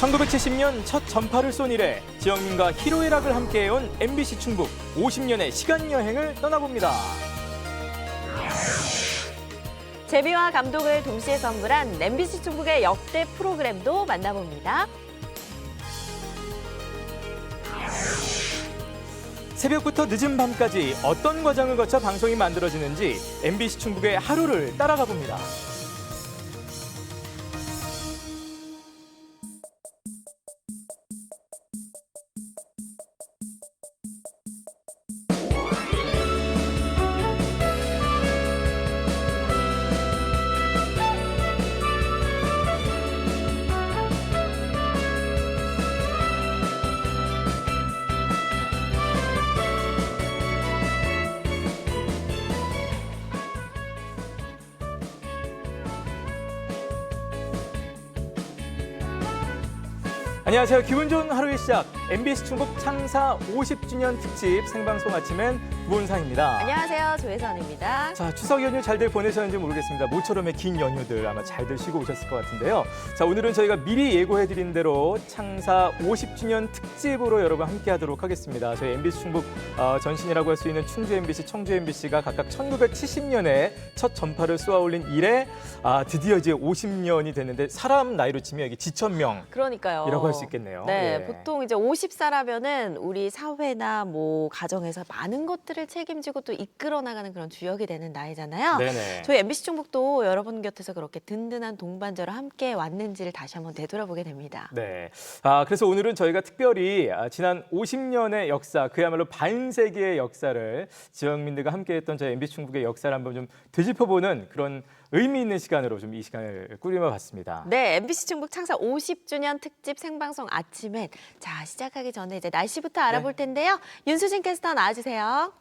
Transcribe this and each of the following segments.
1970년 첫 전파를 쏜 이래 지영민과 희로애락을 함께해온 MBC 충북 50년의 시간여행을 떠나봅니다. 재미와 감동을 동시에 선물한 MBC 충북의 역대 프로그램도 만나봅니다. 새벽부터 늦은 밤까지 어떤 과정을 거쳐 방송이 만들어지는지 MBC 충북의 하루를 따라가 봅니다. 안녕하세요. 기분 좋은 하루의 시작 MBC 충북 창사 50주년 특집 생방송 아침엔 구본상입니다. 안녕하세요. 조혜선입니다. 자, 추석 연휴 잘들 보내셨는지 모르겠습니다. 모처럼의 긴 연휴들 아마 잘들 쉬고 오셨을 것 같은데요. 자, 오늘은 저희가 미리 예고해드린 대로 창사 50주년 특집으로 여러분 함께하도록 하겠습니다. 저희 MBC 충북 전신이라고 할 수 있는 충주 MBC, 청주 MBC가 각각 1970년에 첫 전파를 쏘아올린 이래 드디어 이제 50년이 됐는데 사람 나이로 치면 여기 지천명. 그러니까요. 이라고 할 수 있겠네요. 네, 예. 보통 이제 50살하면은 우리 사회나 뭐 가정에서 많은 것들을 책임지고 또 이끌어 나가는 그런 주역이 되는 나이잖아요. 네네. 저희 MBC 충북도 여러분 곁에서 그렇게 든든한 동반자로 함께 왔는지를 다시 한번 되돌아보게 됩니다. 네. 그래서 오늘은 저희가 특별히 지난 50년의 역사, 그야말로 반세기의 역사를 지역민들과 함께했던 저희 MBC 충북의 역사를 한번 좀 되짚어보는 그런 의미 있는 시간으로 좀 이 시간을 꾸림해봤습니다. 네, MBC 충북 창사 50주년 특집 생방송 아침엔 자 시작하기 전에 이제 날씨부터 알아볼 텐데요. 윤수진 캐스터 나와주세요.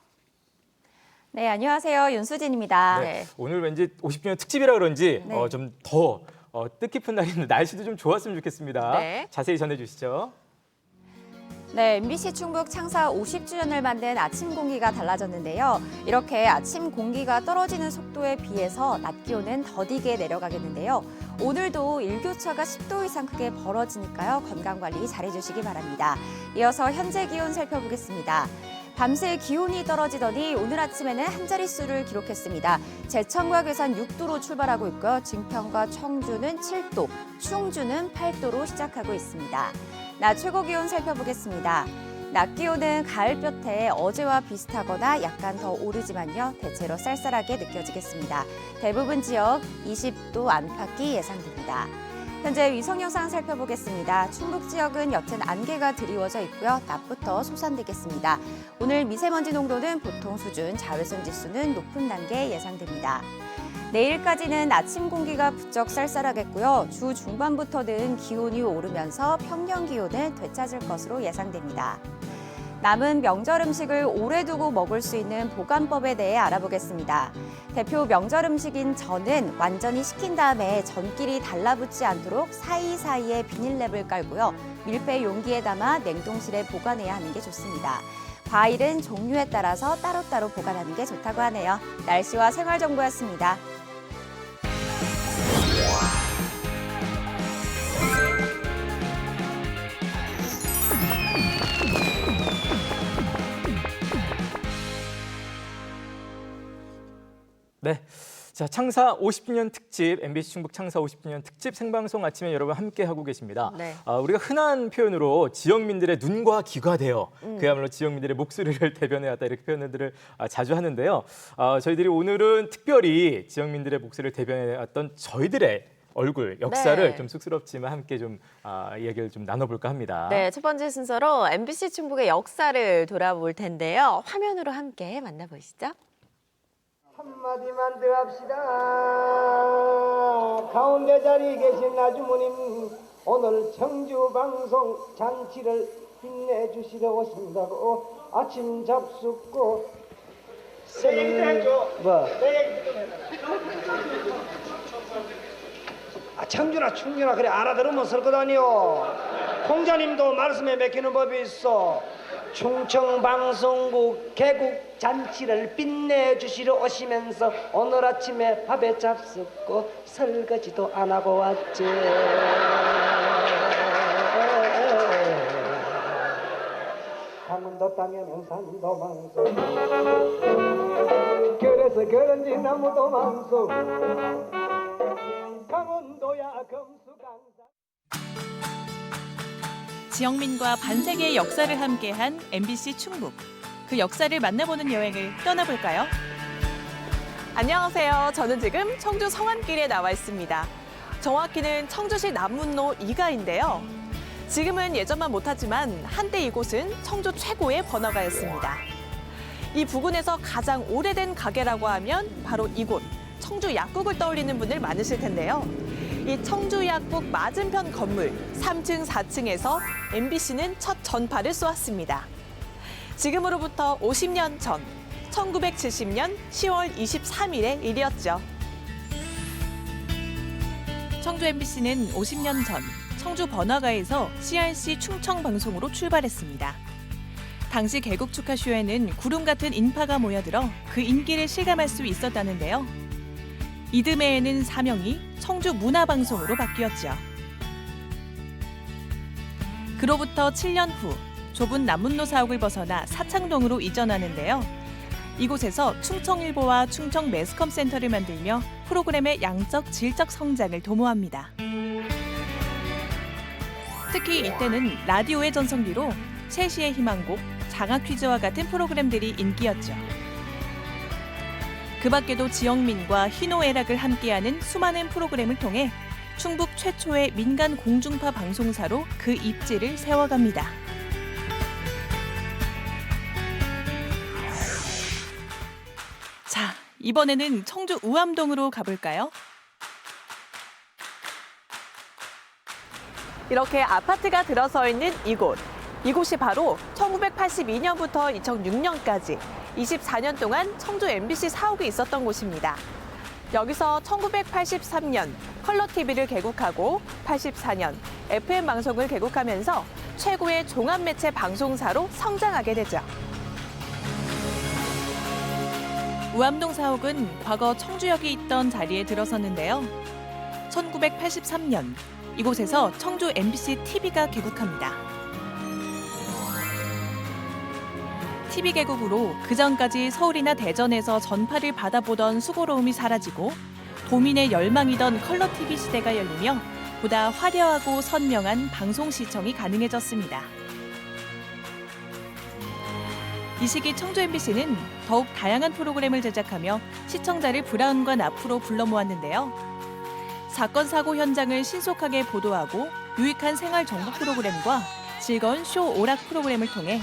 네, 안녕하세요. 윤수진입니다. 네. 오늘 왠지 50주년 특집이라 그런지 네. 좀 더 뜻깊은 날인데 날씨도 좀 좋았으면 좋겠습니다. 네. 자세히 전해주시죠. 네, MBC 충북 창사 50주년을 맞는 아침 공기가 달라졌는데요. 이렇게 아침 공기가 떨어지는 속도에 비해서 낮 기온은 더디게 내려가겠는데요. 오늘도 일교차가 10도 이상 크게 벌어지니까요. 건강관리 잘해주시기 바랍니다. 이어서 현재 기온 살펴보겠습니다. 밤새 기온이 떨어지더니 오늘 아침에는 한 자릿수를 기록했습니다. 제천과 괴산 6도로 출발하고 있고요. 증평과 청주는 7도, 충주는 8도로 시작하고 있습니다. 낮 최고 기온 살펴보겠습니다. 낮 기온은 가을볕에 어제와 비슷하거나 약간 더 오르지만요. 대체로 쌀쌀하게 느껴지겠습니다. 대부분 지역 20도 안팎이 예상됩니다. 현재 위성 영상 살펴보겠습니다. 충북 지역은 옅은 안개가 드리워져 있고요. 낮부터 소산되겠습니다. 오늘 미세먼지 농도는 보통 수준, 자외선 지수는 높은 단계 예상됩니다. 내일까지는 아침 공기가 부쩍 쌀쌀하겠고요. 주 중반부터는 기온이 오르면서 평년 기온을 되찾을 것으로 예상됩니다. 남은 명절 음식을 오래 두고 먹을 수 있는 보관법에 대해 알아보겠습니다. 대표 명절 음식인 전은 완전히 식힌 다음에 전끼리 달라붙지 않도록 사이사이에 비닐랩을 깔고요. 밀폐 용기에 담아 냉동실에 보관해야 하는 게 좋습니다. 과일은 종류에 따라서 따로따로 보관하는 게 좋다고 하네요. 날씨와 생활 정보였습니다. 네. 자, 창사 50주년 특집, MBC 충북 창사 50주년 특집 생방송 아침에 여러분 함께 하고 계십니다. 네. 우리가 흔한 표현으로 지역민들의 눈과 귀가 되어 그야말로 지역민들의 목소리를 대변해왔다 이렇게 표현들을 자주 하는데요. 저희들이 오늘은 특별히 지역민들의 목소리를 대변해왔던 저희들의 얼굴, 역사를 네. 좀 쑥스럽지만 함께 좀 이야기를 좀 나눠볼까 합니다. 네, 첫 번째 순서로 MBC 충북의 역사를 돌아볼 텐데요. 화면으로 함께 만나보시죠. 한마디만 더 합시다. 가운데 자리에 계신 아주머님, 오늘 청주 방송 잔치를 빛내주시러 오신다고 아침 잡숫고 뭐? 청주나 충주나 그래 알아들으면 쓸 것 아니요. 공자님도 말씀에 맡기는 법이 있어. 충청방송국 개국 잔치를 빛내주시러 오시면서 오늘 아침에 밥에 잡숫고 설거지도 안 하고 왔지. 강원도 땅에는 산도 많소 그래서 그런지 나무도 많소 강원도야 금수강산 지영민과 반세기의 역사를 함께한 MBC 충북. 그 역사를 만나보는 여행을 떠나볼까요? 안녕하세요. 저는 지금 청주 성안길에 나와 있습니다. 정확히는 청주시 남문로 2가인데요. 지금은 예전만 못하지만 한때 이곳은 청주 최고의 번화가였습니다. 이 부근에서 가장 오래된 가게라고 하면 바로 이곳, 청주 약국을 떠올리는 분들 많으실 텐데요. 이 청주 약국 맞은편 건물 3층, 4층에서 MBC는 첫 전파를 쏘았습니다. 지금으로부터 50년 전, 1970년 10월 23일의 일이었죠. 청주 MBC는 50년 전 청주 번화가에서 CRC 충청 방송으로 출발했습니다. 당시 개국 축하 쇼에는 구름 같은 인파가 모여들어 그 인기를 실감할 수 있었다는데요. 이듬해에는 사명이 청주 문화방송으로 바뀌었죠. 그로부터 7년 후 좁은 남문로 사옥을 벗어나 사창동으로 이전하는데요. 이곳에서 충청일보와 충청 매스컴센터를 만들며 프로그램의 양적, 질적 성장을 도모합니다. 특히 이때는 라디오의 전성기로 3시의 희망곡, 장학 퀴즈와 같은 프로그램들이 인기였죠. 그 밖에도 지영민과 희노애락을 함께하는 수많은 프로그램을 통해 충북 최초의 민간 공중파 방송사로 그 입지를 세워갑니다. 자, 이번에는 청주 우암동으로 가볼까요? 이렇게 아파트가 들어서 있는 이곳. 이곳이 바로 1982년부터 2006년까지 24년 동안 청주 MBC 사옥이 있었던 곳입니다. 여기서 1983년 컬러 TV를 개국하고 84년 FM 방송을 개국하면서 최고의 종합매체 방송사로 성장하게 되죠. 우암동 사옥은 과거 청주역이 있던 자리에 들어섰는데요. 1983년 이곳에서 청주 MBC TV가 개국합니다. TV 개국으로 그전까지 서울이나 대전에서 전파를 받아보던 수고로움이 사라지고 도민의 열망이던 컬러 TV 시대가 열리며 보다 화려하고 선명한 방송 시청이 가능해졌습니다. 이 시기 청주 MBC는 더욱 다양한 프로그램을 제작하며 시청자를 불안과 납으로 불러 모았는데요. 사건 사고 현장을 신속하게 보도하고 유익한 생활 정보 프로그램과 즐거운 쇼 오락 프로그램을 통해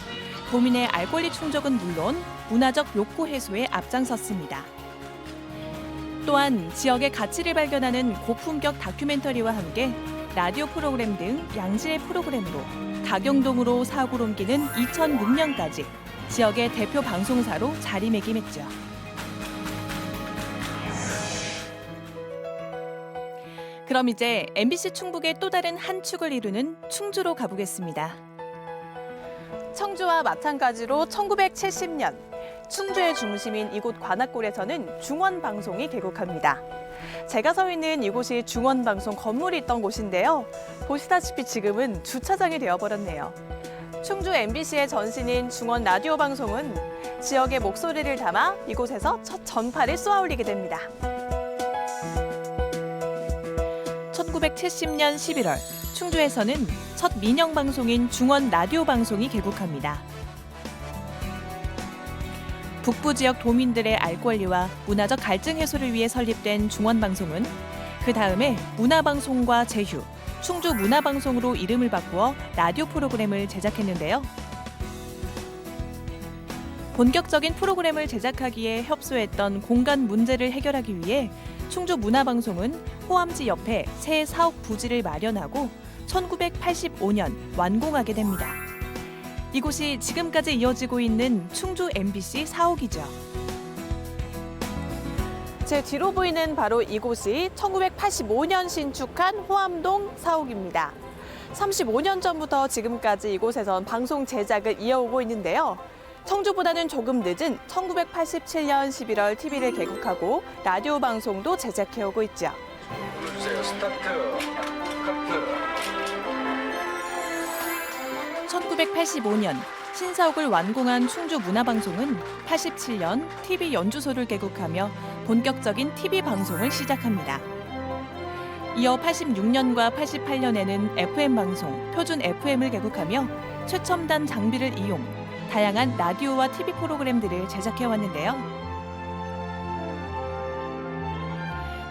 도민의 알 권리 충족은 물론 문화적 욕구 해소에 앞장섰습니다. 또한 지역의 가치를 발견하는 고품격 다큐멘터리와 함께 라디오 프로그램 등 양질의 프로그램으로 가경동으로 사옥을 옮기는 2006년까지 지역의 대표 방송사로 자리매김했죠. 그럼 이제 MBC 충북의 또 다른 한 축을 이루는 충주로 가보겠습니다. 청주와 마찬가지로 1970년 충주의 중심인 이곳 관악골에서는 중원방송이 개국합니다. 제가 서 있는 이곳이 중원방송 건물이 있던 곳인데요. 보시다시피 지금은 주차장이 되어버렸네요. 충주 MBC의 전신인 중원 라디오 방송은 지역의 목소리를 담아 이곳에서 첫 전파를 쏘아올리게 됩니다. 1970년 11월 충주에서는 첫 민영 방송인 중원 라디오 방송이 개국합니다. 북부 지역 도민들의 알 권리와 문화적 갈증 해소를 위해 설립된 중원 방송은 그 다음에 문화방송과 제휴, 충주 문화방송으로 이름을 바꾸어 라디오 프로그램을 제작했는데요. 본격적인 프로그램을 제작하기에 협소했던 공간 문제를 해결하기 위해 충주 문화방송은 호암지 옆에 새 사옥 부지를 마련하고 1985년 완공하게 됩니다. 이곳이 지금까지 이어지고 있는 충주 MBC 사옥이죠. 제 뒤로 보이는 바로 이곳이 1985년 신축한 호암동 사옥입니다. 35년 전부터 지금까지 이곳에선 방송 제작을 이어오고 있는데요. 청주보다는 조금 늦은 1987년 11월 TV를 개국하고 라디오 방송도 제작해오고 있죠. 주세요. 스타트. 카트. 1985년 신사옥을 완공한 충주 문화방송은 87년 TV 연주소를 개국하며 본격적인 TV 방송을 시작합니다. 이어 86년과 88년에는 FM 방송, 표준 FM을 개국하며 최첨단 장비를 이용, 다양한 라디오와 TV 프로그램들을 제작해왔는데요.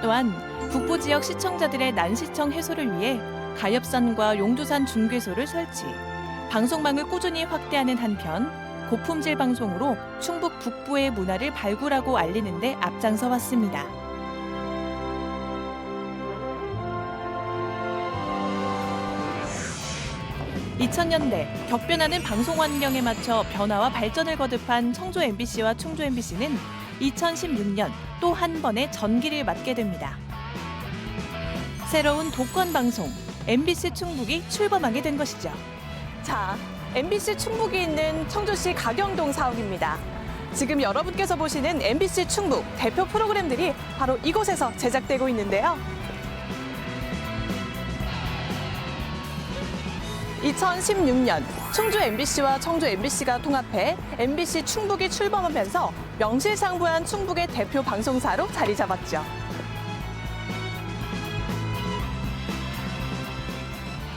또한 북부 지역 시청자들의 난시청 해소를 위해 가엽산과 용두산 중괴소를 설치, 방송망을 꾸준히 확대하는 한편 고품질 방송으로 충북 북부의 문화를 발굴하고 알리는 데 앞장서 왔습니다. (2000년대) 격변하는 방송 환경에 맞춰 변화와 발전을 거듭한 청주 MBC와 충주 MBC는 2016년 또 한 번의 전기를 맞게 됩니다. 새로운 독권 방송 MBC 충북이 출범하게 된 것이죠. 자, MBC 충북이 있는 청주시 가경동 사옥입니다. 지금 여러분께서 보시는 MBC 충북 대표 프로그램들이 바로 이곳에서 제작되고 있는데요. 2016년 충주 MBC와 청주 MBC가 통합해 MBC 충북이 출범하면서 명실상부한 충북의 대표 방송사로 자리 잡았죠.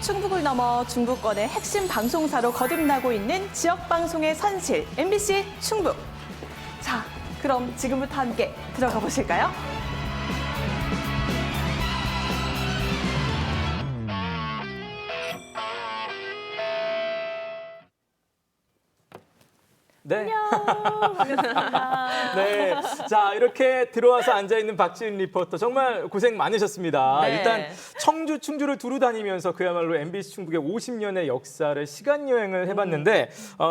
충북을 넘어 중부권의 핵심 방송사로 거듭나고 있는 지역 방송의 선실 MBC 충북. 자, 그럼 지금부터 함께 들어가 보실까요? 네. 반갑습니다. 네. 자, 이렇게 들어와서 앉아있는 박지은 리포터 정말 고생 많으셨습니다. 네. 일단 청주, 충주를 두루 다니면서 그야말로 MBC 충북의 50년의 역사를 시간여행을 해봤는데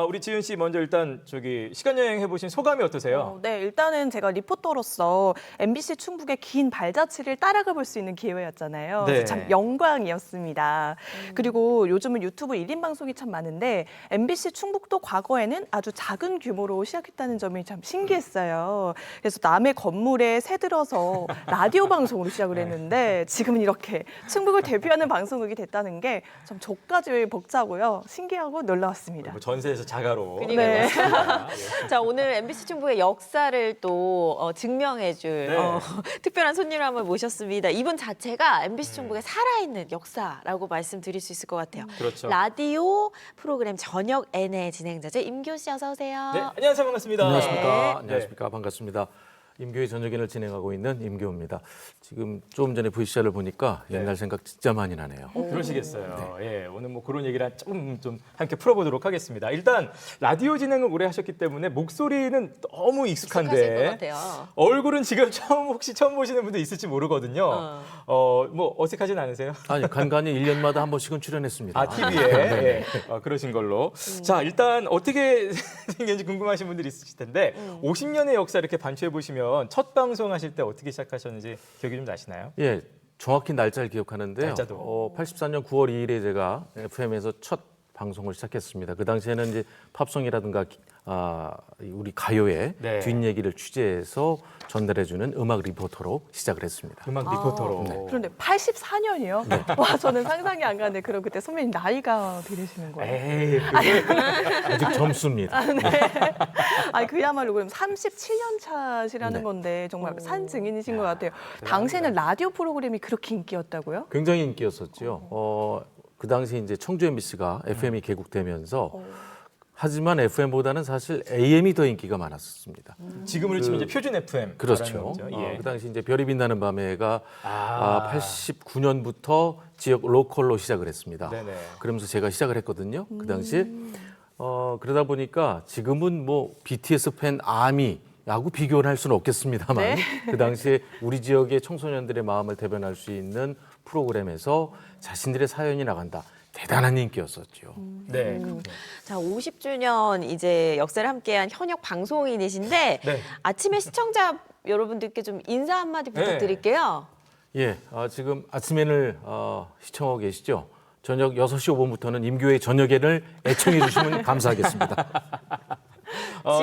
우리 지은 씨 먼저 일단 시간여행 해보신 소감이 어떠세요? 네, 일단은 제가 리포터로서 MBC 충북의 긴 발자취를 따라가 볼 수 있는 기회였잖아요. 네. 그래서 참 영광이었습니다. 그리고 요즘은 유튜브 1인 방송이 참 많은데 MBC 충북도 과거에는 아주 작은 규모로 시작했다는 점이 참 신기했어요. 그래서 남의 건물에 새들어서 라디오 방송으로 시작을 했는데 지금은 이렇게 충북을 대표하는 방송국이 됐다는 게 참 저까지 벅차고요. 신기하고 놀라웠습니다. 뭐 전세에서 자가로. 네. 맞습니다. 예. 자, 오늘 MBC 충북의 역사를 또 증명해줄 네. 특별한 손님을 한번 모셨습니다. 이분 자체가 MBC 충북의 살아있는 역사라고 말씀드릴 수 있을 것 같아요. 그렇죠. 라디오 프로그램 저녁 N의 진행자죠. 임교 씨 어서 오세요. 네, 안녕하세요. 반갑습니다. 안녕하십니까. 네. 안녕하십니까. 반갑습니다. 임교의 저녁인을 진행하고 있는 임교입니다. 지금 조금 전에 VCR을 보니까 옛날 생각 진짜 많이 나네요. 그러시겠어요. 예, 오늘 뭐 그런 얘기를 좀 함께 풀어보도록 하겠습니다. 일단 라디오 진행을 오래 하셨기 때문에 목소리는 너무 익숙하실 것 익숙한데 같아요. 얼굴은 지금 혹시 처음 보시는 분도 있을지 모르거든요. 뭐 어색하진 않으세요? 아니, 간간히 1년마다 한 번씩은 출연했습니다. 아, TV에 예, 그러신 걸로. 자, 일단 어떻게 생겼는지 궁금하신 분들이 있으실 텐데 50년의 역사 이렇게 반추해 보시면 첫 방송 하실 때 어떻게 시작하셨는지 기억이 좀 나시나요? 예, 정확히 날짜를 기억하는데요. 날짜도. 84년 9월 2일에 제가 FM에서 첫 방송을 시작했습니다. 그 당시에는 이제 팝송이라든가 우리 가요의 네. 뒷얘기를 취재해서 전달해주는 음악 리포터로 시작을 했습니다. 음악 리포터로. 네. 그런데 84년이요? 와, 저는 상상이 안 가는데 그럼 그때 선배님 나이가 어떻게 되시는 거예요? 에이, 아직 젊습니다. 아니, 그야말로 그럼 37년 차시라는 네. 건데 정말 산 증인이신 것 같아요. 당시에는 라디오 프로그램이 그렇게 인기였다고요? 굉장히 인기였었죠. 그 당시 이제 청주 MBC가 FM이 개국되면서 하지만 FM보다는 사실 AM이 더 인기가 많았습니다. 지금으로 치면 이제 표준 FM. 그렇죠. 말하는 거죠. 예. 그 당시 이제 별이 빛나는 밤에가 아. 89년부터 지역 로컬로 시작을 했습니다. 네네. 그러면서 제가 시작을 했거든요. 그 당시에 그러다 보니까 지금은 뭐 BTS 팬 아미하고 비교를 할 수는 없겠습습니다만 네. 그 당시에 우리 지역의 청소년들의 마음을 대변할 수 있는 프로그램에서 자신들의 사연이 나간다. 대단한 인기였었죠. 네. 자, 50주년 이제 역사를 함께한 현역 방송인이신데 네. 아침에 시청자 여러분들께 좀 인사 한마디 부탁드릴게요. 예, 지금 아침엔을 시청하고 계시죠? 저녁 6시 5분부터는 임교의 저녁엔을 애청해 주시면 감사하겠습니다.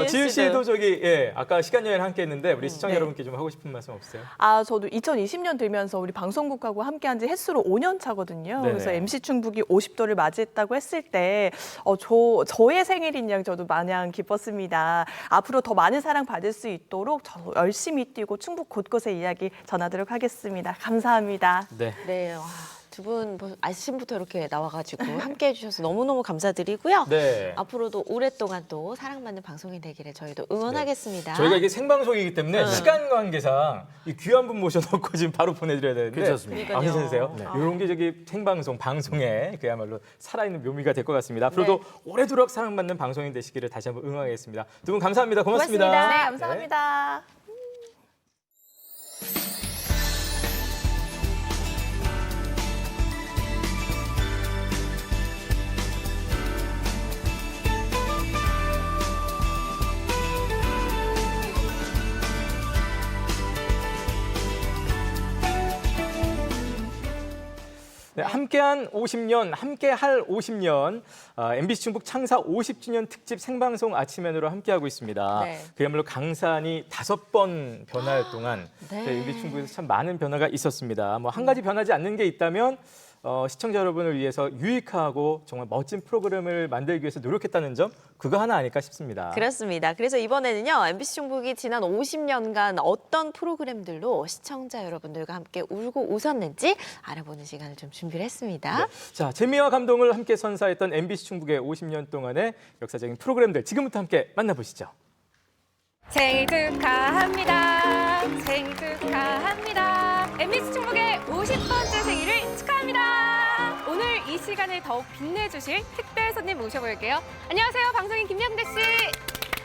지은 씨도 저기 아까 시간 여행 함께 했는데 우리 시청자 네. 여러분께 좀 하고 싶은 말씀 없으세요? 저도 2020년 되면서 우리 방송국하고 함께한 지 횟수로 5년 차거든요. 네네. 그래서 MC 충북이 50도를 맞이했다고 했을 때 저의 생일인 양 저도 마냥 기뻤습니다. 앞으로 더 많은 사랑 받을 수 있도록 저 열심히 뛰고 충북 곳곳의 이야기 전하도록 하겠습니다. 감사합니다. 네. 네, 두 분 아침부터 이렇게 나와가지고 함께해 주셔서 너무너무 감사드리고요. 네. 앞으로도 오랫동안 또 사랑받는 방송이 되기를 저희도 응원하겠습니다. 저희가 이게 생방송이기 때문에 시간 관계상 이 귀한 분 모셔놓고 지금 바로 보내드려야 되는데 괜찮습니다. 괜찮으세요? 이런 게 저기 생방송 방송에 그야말로 살아있는 묘미가 될 것 같습니다. 앞으로도 오래도록 사랑받는 방송이 되시기를 다시 한번 응원하겠습니다. 두 분 감사합니다. 고맙습니다. 네, 감사합니다. 네, 함께한 50년, 함께할 50년, MBC 충북 창사 50주년 특집 생방송 아침엔으로 함께하고 있습니다. 네. 그야말로 강산이 5번 변화할 동안 네. 저희 MBC 충북에서 참 많은 변화가 있었습니다. 뭐 한 가지 변하지 않는 게 있다면 시청자 여러분을 위해서 유익하고 정말 멋진 프로그램을 만들기 위해서 노력했다는 점, 그거 하나 아닐까 싶습니다. 그렇습니다. 그래서 이번에는요, MBC 충북이 지난 50년간 어떤 프로그램들로 시청자 여러분들과 함께 울고 웃었는지 알아보는 시간을 좀 준비를 했습니다. 네. 자, 재미와 감동을 함께 선사했던 MBC 충북의 50년 동안의 역사적인 프로그램들 지금부터 함께 만나보시죠. 생일 축하합니다. 생일 축하합니다. MBC 충북의 50번째 생일을 축하합니다. 오늘 이 시간을 더욱 빛내주실 특별 손님 모셔볼게요. 안녕하세요. 방송인 김명대 씨.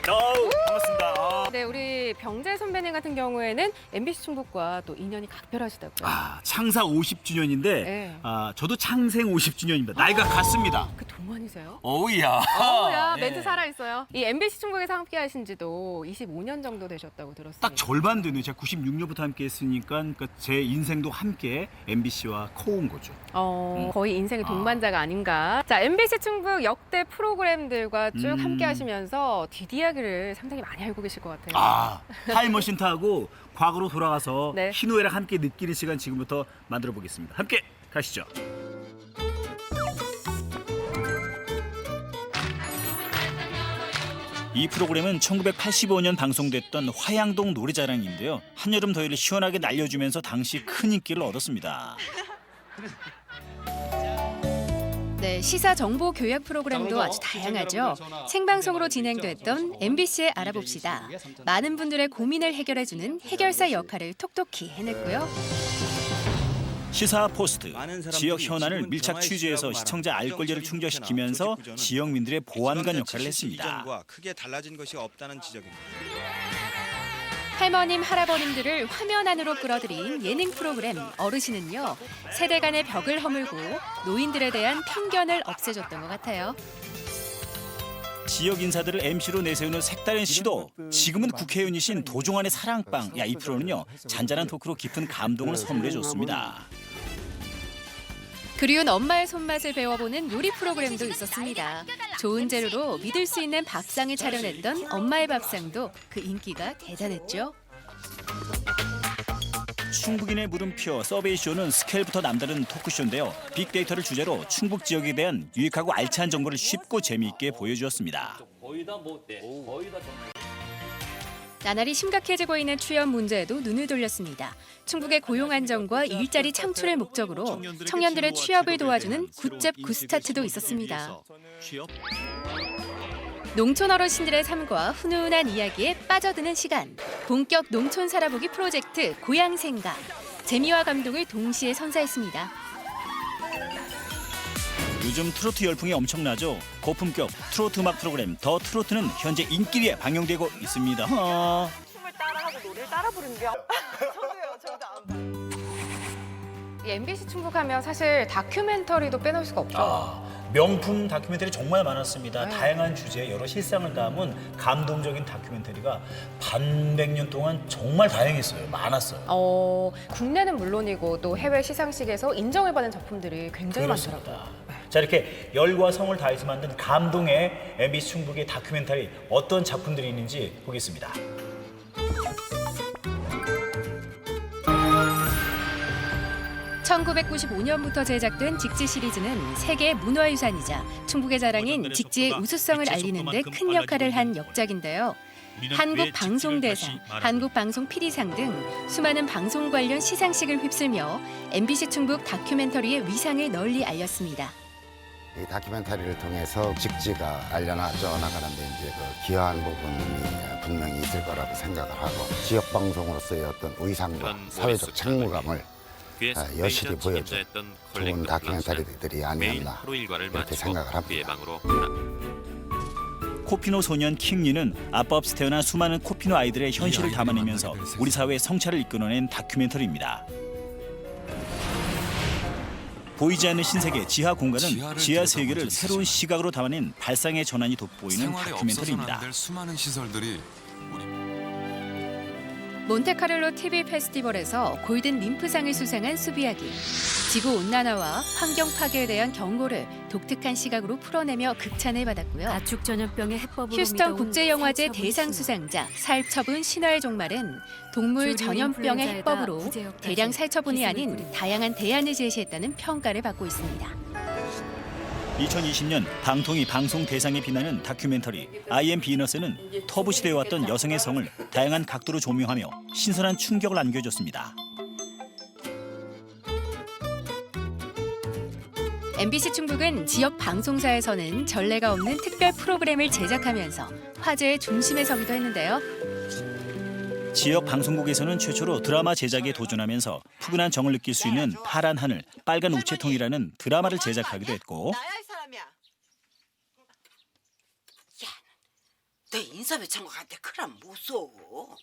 반갑습니다. 네, 우리 병재 선배님 같은 경우에는 MBC 충북과 또 인연이 각별하시다고요. 창사 50주년인데 네. 저도 창생 50주년입니다. 나이가 같습니다. 그 동안이세요? 어우야. 어우야, 네. 멘트 살아있어요. 이 MBC 충북에서 함께 하신 지도 25년 정도 되셨다고 들었습니다. 딱 절반 되네요. 제가 96년부터 함께 했으니까 그러니까 제 인생도 함께 MBC와 커온 거죠. 거의 인생의 동반자가 아닌가. 자, MBC 충북 역대 프로그램들과 쭉 함께 하시면서 뒷이야기를 상당히 많이 알고 계실 것 같아요. 타임머신 타고 과거로 돌아가서 네. 희노애락 함께 느끼는 시간 지금부터 만들어 보겠습니다. 함께 가시죠. 이 프로그램은 1985년 방송됐던 화양동 노래자랑인데요. 한여름 더위를 시원하게 날려주면서 당시 큰 인기를 얻었습니다. 네, 시사 정보 교약 프로그램도 아주 다양하죠. 생방송으로 진행됐던 MBC의 알아봅시다. 많은 분들의 고민을 해결해주는 해결사 역할을 톡톡히 해냈고요. 시사 포스트, 지역 현안을 밀착 취재해서 시청자 알 권리를 충족시키면서 지역민들의 보안관 역할을 했습니다. 크게 달라진 것이 없다는 지적입니다. 할머님, 할아버님들을 화면 안으로 끌어들인 예능 프로그램 어르신은요. 세대 간의 벽을 허물고 노인들에 대한 편견을 없애줬던 것 같아요. 지역 인사들을 MC로 내세우는 색다른 시도. 지금은 국회의원이신 도종환의 사랑방. 이 프로는요. 잔잔한 토크로 깊은 감동을 선물해줬습니다. 그리운 엄마의 손맛을 배워보는 요리 프로그램도 있었습니다. 좋은 재료로 믿을 수 있는 밥상을 차려냈던 엄마의 밥상도 그 인기가 대단했죠. 충북인의 물음표 서베이쇼는 스케일부터 남다른 토크쇼인데요. 빅데이터를 주제로 충북 지역에 대한 유익하고 알찬 정보를 쉽고 재미있게 보여주었습니다. 나날이 심각해지고 있는 취업 문제에도 눈을 돌렸습니다. 충북의 고용 안정과 일자리 창출을 목적으로 청년들의 취업을 도와주는 굿잡 굿스타트도 있었습니다. 농촌 어르신들의 삶과 훈훈한 이야기에 빠져드는 시간. 본격 농촌 살아보기 프로젝트 고향생각. 재미와 감동을 동시에 선사했습니다. 요즘 트로트 열풍이 엄청나죠. 고품격 트로트 음악 프로그램 더 트로트는 현재 인기리에 방영되고 있습니다. 춤을 따라하고 노래를 따라 부른대요. 이 MBC 충북하면 사실 다큐멘터리도 빼놓을 수가 없죠. 명품 다큐멘터리 정말 많았습니다. 네. 다양한 주제에 여러 실상을 담은 감동적인 다큐멘터리가 반백년 동안 정말 다양했어요. 많았어요. 국내는 물론이고 또 해외 시상식에서 인정을 받은 작품들이 굉장히 그렇습니다. 많더라고요. 자, 이렇게 열과 성을 다해서 만든 감동의 MBC 충북의 다큐멘터리 어떤 작품들이 있는지 보겠습니다. (1995년부터) 제작된 직지 시리즈는 세계 문화유산이자 충북의 자랑인 직지의 우수성을 알리는 데 큰 역할을 한 역작인데요. 한국방송대상, 한국방송 PD상 등 수많은 방송 관련 시상식을 휩쓸며 MBC 충북 다큐멘터리의 위상을 널리 알렸습니다. 이 다큐멘터리를 통해서 직지가 알려져 나가는데 이제 그 기여한 부분이 분명히 있을 거라고 생각을 하고 지역 방송으로서의 어떤 의상과 사회적 책무감을 여실히 보여준 좋은 다큐멘터리들이 아니었나 이렇게 생각을 합니다. 코피노 소년 킹리는 아빠 없이 태어난 수많은 코피노 아이들의 현실을 담아내면서 우리 사회의 성찰을 이끌어낸 다큐멘터리입니다. 보이지 않는 신세계 지하 공간은 지하 세계를 새로운 시각으로 담아낸 발상의 전환이 돋보이는 다큐멘터리입니다. 수많은 시설들이 몬테카를로 TV 페스티벌에서 골든 림프상을 수상한 수비야기. 지구온난화와 환경 파괴에 대한 경고를 독특한 시각으로 풀어내며 극찬을 받았고요. 가축 전염병의 해법으로 휴스턴 국제영화제 대상 수상자 살처분 신화의 종말은 동물 전염병의 해법으로 대량 살처분이 아닌 다양한 대안을 제시했다는 평가를 받고 있습니다. 2020년 방통위 방송 대상에 빛나는 다큐멘터리 I Am 비너스는 터부 시대에 왔던 여성의 성을 다양한 각도로 조명하며 신선한 충격을 안겨줬습니다. MBC 충북은 지역 방송사에서는 전례가 없는 특별 프로그램을 제작하면서 화제의 중심에 서기도 했는데요. 지역 방송국에서는 최초로 드라마 제작에 도전하면서 푸근한 정을 느낄 수 있는 파란 하늘, 빨간 우체통이라는 드라마를 제작하기도 했고 내 인사배 청구한테 그럼 무서워.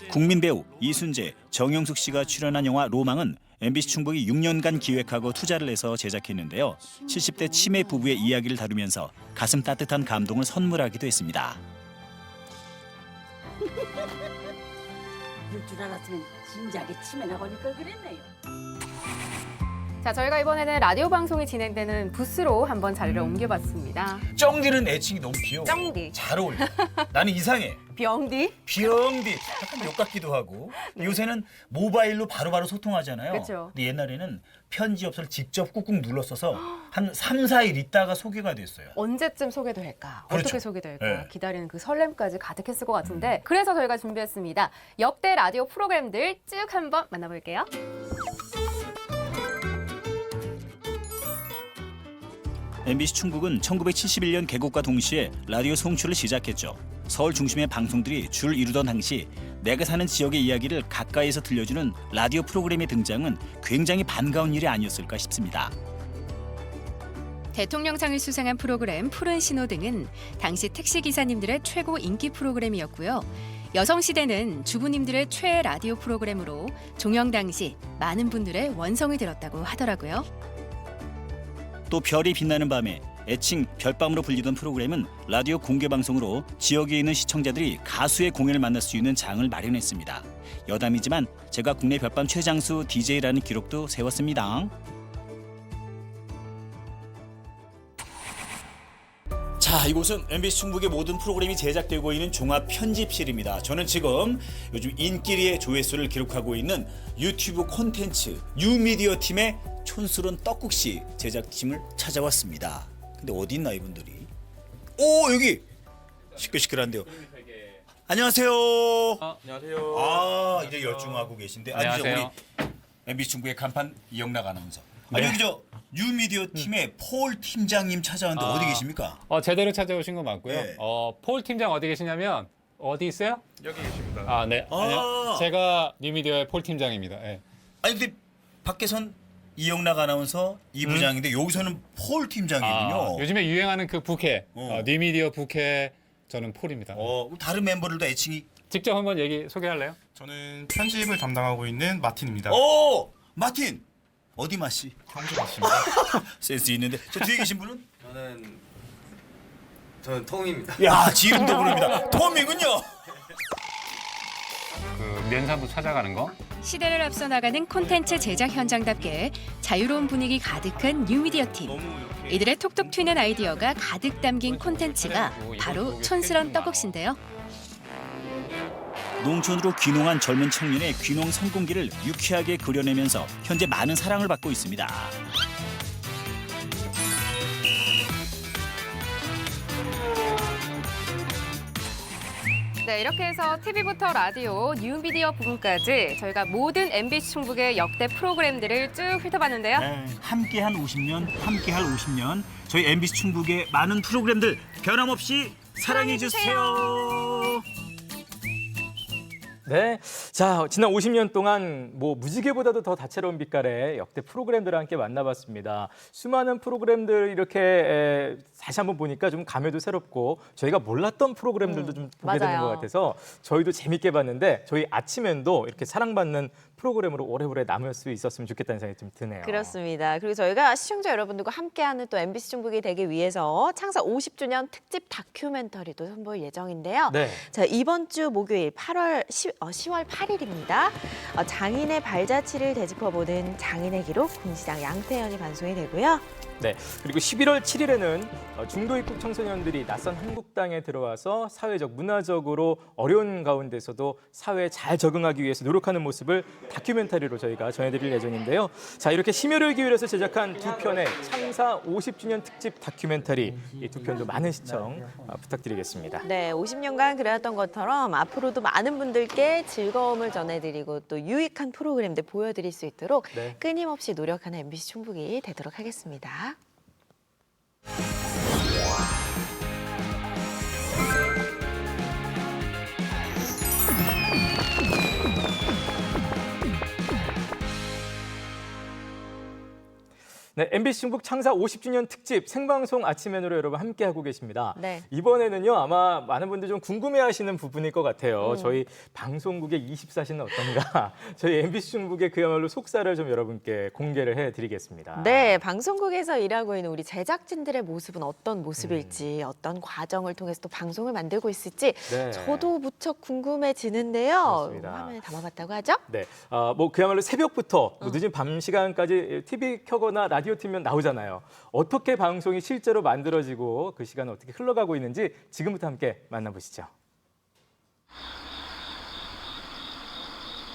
국민 배우 이순재, 정영숙 씨가 출연한 영화 로망은 MBC 충북이 6년간 기획하고 투자를 해서 제작했는데요. 70대 치매 부부의 이야기를 다루면서 가슴 따뜻한 감동을 선물하기도 했습니다. 이럴 줄 알았으면 진작에 치매나 걸릴걸 그랬네요. 자, 저희가 이번에는 라디오 방송이 진행되는 부스로 한번 자리를 옮겨봤습니다. 쩡디는 애칭이 너무 귀여워. 쩡디. 잘 어울려. 나는 이상해. 병디. 병디. 약간 욕 같기도 하고. 요새는 모바일로 바로바로 소통하잖아요. 그렇죠. 근데 옛날에는 편지 엽서를 직접 꾹꾹 눌렀어서 한 3, 4일 있다가 소개가 됐어요. 언제쯤 소개될까? 그렇죠. 어떻게 소개될까? 네. 기다리는 그 설렘까지 가득했을 것 같은데 그래서 저희가 준비했습니다. 역대 라디오 프로그램들 쭉 한번 만나볼게요. MBC 충북은 1971년 개국과 동시에 라디오 송출을 시작했죠. 서울 중심의 방송들이 줄 이루던 당시 내가 사는 지역의 이야기를 가까이서 들려주는 라디오 프로그램의 등장은 굉장히 반가운 일이 아니었을까 싶습니다. 대통령상을 수상한 프로그램 푸른 신호 등은 당시 택시기사님들의 최고 인기 프로그램이었고요. 여성시대는 주부님들의 최애 라디오 프로그램으로 종영 당시 많은 분들의 원성을 들었다고 하더라고요. 또 별이 빛나는 밤에 애칭 별밤으로 불리던 프로그램은 라디오 공개방송으로 지역에 있는 시청자들이 가수의 공연을 만날 수 있는 장을 마련했습니다. 여담이지만 제가 국내 별밤 최장수 DJ라는 기록도 세웠습니다. 자, 이곳은 MBC 충북의 모든 프로그램이 제작되고 있는 종합 편집실입니다. 저는 지금 요즘 인기리의 조회수를 기록하고 있는 유튜브 콘텐츠 뉴미디어 팀의 촌스러운 떡국시 제작팀을 찾아왔습니다. 근데 어디 있나 이분들이? 오, 여기 시끌시끌한데요. 안녕하세요. 안녕하세요. 아, 이제 열중하고 계신데. 안녕하세요. 우리 MBC 충북의 간판 이영락 아나운서. 네. 여기 저 뉴미디어 팀의 폴 팀장님 찾아왔는데 어디 계십니까? 제대로 찾아오신 거 맞고요. 네. 폴 팀장 어디 계시냐면 어디 있어요? 여기 계십니다. 아, 네. 안녕. 제가 뉴미디어의 폴 팀장입니다. 네. 아니 근데 밖에선 이영락 아나운서 이 부장인데 여기서는 폴 팀장이군요. 요즘에 유행하는 그 부캐, 뉴미디어 부캐 저는 폴입니다. 다른 멤버들도 애칭이 직접 한번 얘기 소개할래요? 저는 편집을 담당하고 있는 마틴입니다. 오, 마틴. 어디 맛이? 경주 맛입니다. 센스 있는데. 저 뒤에 계신 분은? 저는 톰입니다. 야, 지 이름도 모릅니다. 톰이군요. 그 면사부 찾아가는 거. 시대를 앞서 나가는 콘텐츠 제작 현장답게 자유로운 분위기 가득한 뉴미디어 팀. 이들의 톡톡 튀는 아이디어가 가득 담긴 콘텐츠가 바로 촌스런 떡국수인데요. 농촌으로 귀농한 젊은 청년의 귀농 성공기를 유쾌하게 그려내면서 현재 많은 사랑을 받고 있습니다. 네, 이렇게 해서 TV부터 라디오, 뉴미디어 부분까지 저희가 모든 MBC 충북의 역대 프로그램들을 쭉 훑어봤는데요. 네, 함께한 50년, 함께할 50년. 저희 MBC 충북의 많은 프로그램들 변함없이 사랑해주세요. 네, 자 지난 50년 동안 뭐 무지개보다도 더 다채로운 빛깔의 역대 프로그램들을 함께 만나봤습니다. 수많은 프로그램들 이렇게 다시 한번 보니까 좀 감회도 새롭고 저희가 몰랐던 프로그램들도 좀 보게 되는 맞아요. 것 같아서 저희도 재밌게 봤는데 저희 아침엔도 이렇게 사랑받는 프로그램으로 오래오래 남을 수 있었으면 좋겠다는 생각이 좀 드네요. 그렇습니다. 그리고 저희가 시청자 여러분들과 함께하는 또 MBC 충북이 되기 위해서 창사 50주년 특집 다큐멘터리도 선보일 예정인데요. 네. 자, 이번 주 목요일 10월 8일입니다. 장인의 발자취를 되짚어보는 장인의 기록 공시장 양태현이 방송이 되고요. 네, 그리고 11월 7일에는 중도 입국 청소년들이 낯선 한국 땅에 들어와서 사회적, 문화적으로 어려운 가운데서도 사회에 잘 적응하기 위해서 노력하는 모습을 다큐멘터리로 저희가 전해드릴 예정인데요. 자, 이렇게 심혈을 기울여서 제작한 두 편의 창사 50주년 특집 다큐멘터리, 이 두 편도 많은 시청 부탁드리겠습니다. 네, 50년간 그래왔던 것처럼 앞으로도 많은 분들께 즐거움을 전해드리고 또 유익한 프로그램들 보여드릴 수 있도록 네. 끊임없이 노력하는 MBC 충북이 되도록 하겠습니다. 네, MBC 충북 창사 50주년 특집 생방송 아침 메뉴로 여러분 함께하고 계십니다. 네. 이번에는요, 아마 많은 분들이 좀 궁금해하시는 부분일 것 같아요. 저희 방송국의 24시는 어떤가? 저희 MBC 충북의 그야말로 속살을 좀 여러분께 공개를 해드리겠습니다. 네, 방송국에서 일하고 있는 우리 제작진들의 모습은 어떤 모습일지, 어떤 과정을 통해서 또 방송을 만들고 있을지 네. 저도 무척 궁금해지는데요. 그렇습니다. 화면에 담아봤다고 하죠? 네, 뭐 그야말로 새벽부터 뭐 늦은 밤 시간까지 TV 켜거나 라디오 틀면 나오잖아요. 어떻게 방송이 실제로 만들어지고 그 시간은 어떻게 흘러가고 있는지 지금부터 함께 만나보시죠.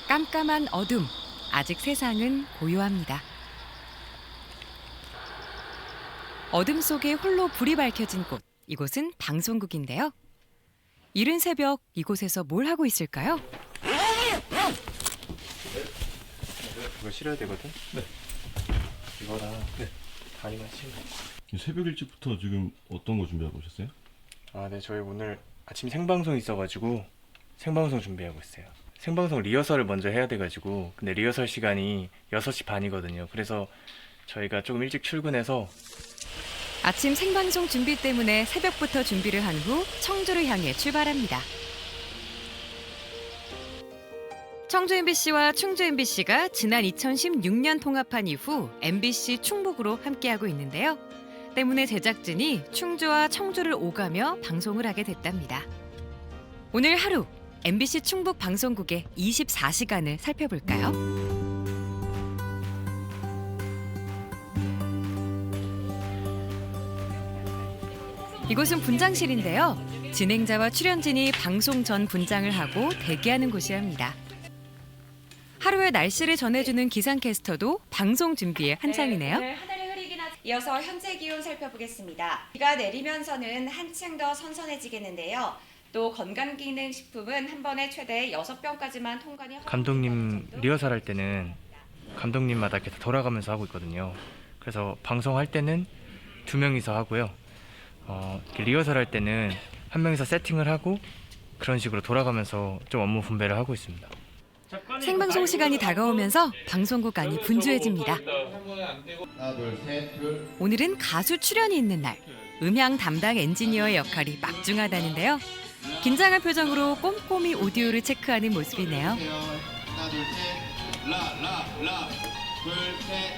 깜깜한 어둠, 아직 세상은 고요합니다. 어둠 속에 홀로 불이 밝혀진 곳, 이곳은 방송국인데요. 이른 새벽 이곳에서 뭘 하고 있을까요? 그거 실어야 되거든? 네. 이거랑 다리만 실면. 새벽 일찍부터 지금 어떤 거 준비하고 오셨어요? 아, 네. 저희 오늘 아침 생방송 있어가지고 생방송 준비하고 있어요. 생방송 리허설을 먼저 해야 돼가지고 근데 리허설 시간이 6시 반이거든요. 그래서 저희가 조금 일찍 출근해서 아침 생방송 준비 때문에 새벽부터 준비를 한 후 청주를 향해 출발합니다. 청주 MBC와 충주 MBC가 지난 2016년 통합한 이후 MBC 충북으로 함께하고 있는데요. 때문에 제작진이 충주와 청주를 오가며 방송을 하게 됐답니다. 오늘 하루 MBC 충북 방송국의 24시간을 살펴볼까요? 이곳은 분장실인데요. 진행자와 출연진이 방송 전 분장을 하고 대기하는 곳이랍니다. 하루의 날씨를 전해주는 기상캐스터도 방송 준비에 한창이네요. 오늘 하늘이 흐리긴 하지만 이어서 현재 기온 살펴보겠습니다. 비가 내리면서는 한층 더 선선해지겠는데요. 또 건강기능식품은 한 번에 최대 6병까지만 통관이 감독님 리허설 할 때는 감독님마다 계속 돌아가면서 하고 있거든요. 그래서 방송할 때는 2명이서 하고요. 리허설 할 때는 1명이서 세팅을 하고 그런 식으로 돌아가면서 좀 업무 분배를 하고 있습니다. 생방송 시간이 다가오면서 방송국 안이 분주해집니다. 오늘은 가수 출연이 있는 날. 음향 담당 엔지니어의 역할이 막중하다는데요. 긴장한 표정으로 꼼꼼히 오디오를 체크하는 모습이네요. 하나 둘 셋, 라, 둘 셋,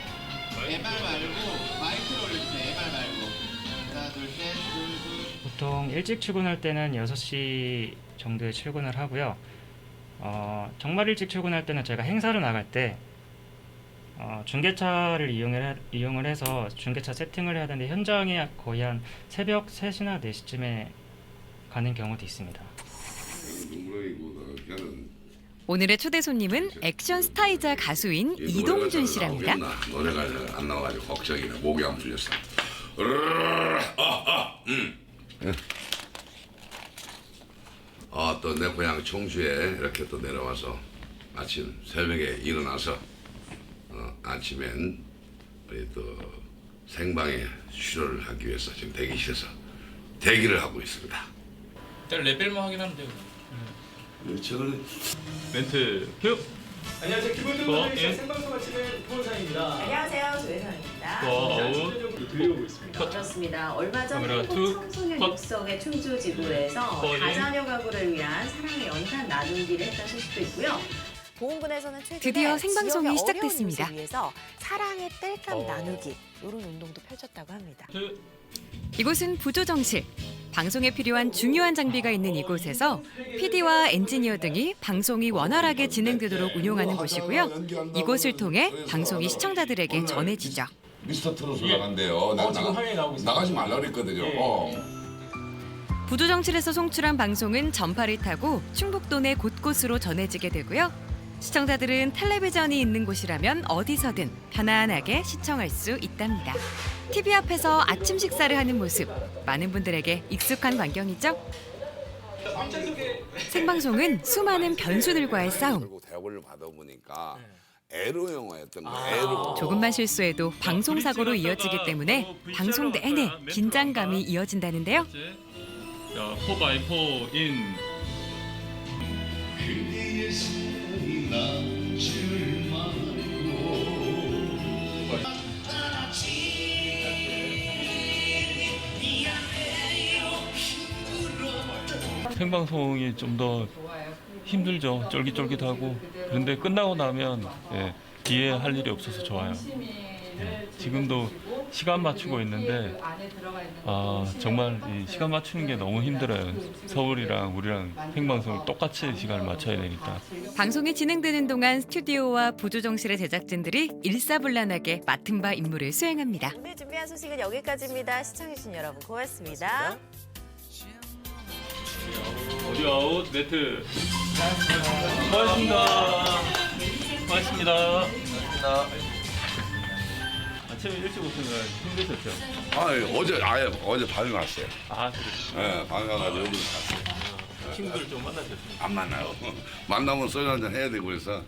MR 말고 마이크를 올려주세요. MR 말고. 하나 둘 셋, 보통 일찍 출근할 때는 6시 정도에 출근을 하고요. 정말 일찍 출근할 때는 제가 행사를 나갈 때 중계차를 이용을 해서 중계차 세팅을 해야 되는데 현장에 거의 한 새벽 3시나 4시쯤에 가는 경우도 있습니다. 오늘의 초대 손님은 액션 스타이자 가수인 이동준 씨랍니다. 노래가 안 나와가지고 걱정이네. 목이 안 풀렸어. 또 내 고향 청주에 이렇게 또 내려와서 아침 새벽에 일어나서 아침엔 우리 또 생방에 출연을 하기 위해서 지금 대기실에서 대기를 하고 있습니다. 일단 레벨만 확인하면 돼요. 저는 멘트 큐. 안녕하세요. 기본적으로 생방송 마치는 후원사입니다. 안녕하세요. 조혜선입니다. 아웃. 들려오고 있습니다. 그렇습니다. 얼마 전 카메라 한국 청소년 육성의 충주 지구에서 다자녀 가구를 위한 사랑의 연탄 나눔기를 했다는 소식도 있고요. 보훈군에서는 최근에 드디어 생방송이 지역의 시작됐습니다. 어려운 이웃을 위해서 사랑의 땔감 나누기 이런 운동도 펼쳤다고 합니다. 이곳은 부조정실. 방송에 필요한 중요한 장비가 있는 이곳에서 PD와 엔지니어 등이 방송이 원활하게 진행되도록 운용하는 곳이고요. 이곳을 통해 방송이 시청자들에게 전해지죠. 미스터 트롯을 나간대요. 지금 화면에 나오고 있어요. 나가지 말라 그랬거든요. 부조정실에서 송출한 방송은 전파를 타고 충북도 내 곳곳으로 전해지게 되고요. 시청자들은 텔레비전이 있는 곳이라면 어디서든 편안하게 시청할 수 있답니다. TV 앞에서 아침 식사를 하는 모습, 많은 분들에게 익숙한 광경이죠. 생방송은 수많은 변수들과의 싸움. 대본을 받아보니까 에로 영화였던 거예요. 에로. 조금만 실수해도 방송 사고로 이어지기 때문에 방송 내내 긴장감이 이어진다는데요. 자, 4x4 인. 생방송이 좀 더 힘들죠. 쫄깃쫄깃하고. 그런데 끝나고 나면 뒤에 할 일이 없어서 좋아요. 지금도 시간 맞추고 있는데 정말 이 시간 맞추는 게 너무 힘들어요. 서울이랑 우리랑 생방송을 똑같이 시간을 맞춰야 되니까. 방송이 진행되는 동안 스튜디오와 부조정실의 제작진들이 일사불란하게 맡은 바 임무를 수행합니다. 오늘 준비한 소식은 여기까지입니다. 시청해주신 여러분 고맙습니다. 오디오 아웃 네트. 고맙습니다. 아침에 일찍 오시느라 힘드셨죠? 어제 밤에 왔어요. 그래요? 밤에 와가지고 여기 갔어요. 친구들 좀 만나셨습니까? 안 만나요. 만나면 소주 한잔 해야 되고 그래서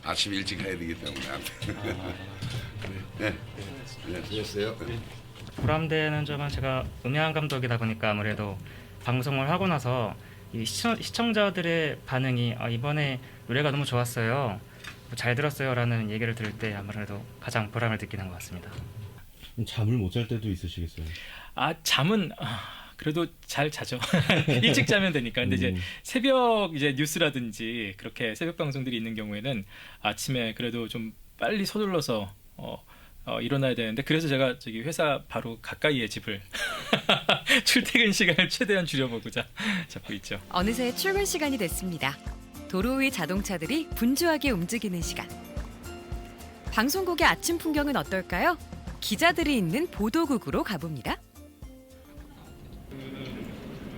아침 일찍 해야 되기 때문에. 수고했어요. 보람되는 점은 제가 음향 감독이다 보니까 아무래도 방송을 하고 나서 이 시청자들의 반응이 이번에 노래가 너무 좋았어요, 잘 들었어요라는 얘기를 들을 때 아무래도 가장 보람을 느끼는 것 같습니다. 잠을 못 잘 때도 있으시겠어요? 잠은 그래도 잘 자죠. 일찍 자면 되니까. 근데 이제 새벽 뉴스라든지 그렇게 새벽 방송들이 있는 경우에는 아침에 그래도 좀 빨리 서둘러서 일어나야 되는데, 그래서 제가 회사 바로 가까이에 집을 출퇴근 시간을 최대한 줄여보고자 잡고 있죠. 어느새 출근 시간이 됐습니다. 도로 위 자동차들이 분주하게 움직이는 시간. 방송국의 아침 풍경은 어떨까요? 기자들이 있는 보도국으로 가봅니다.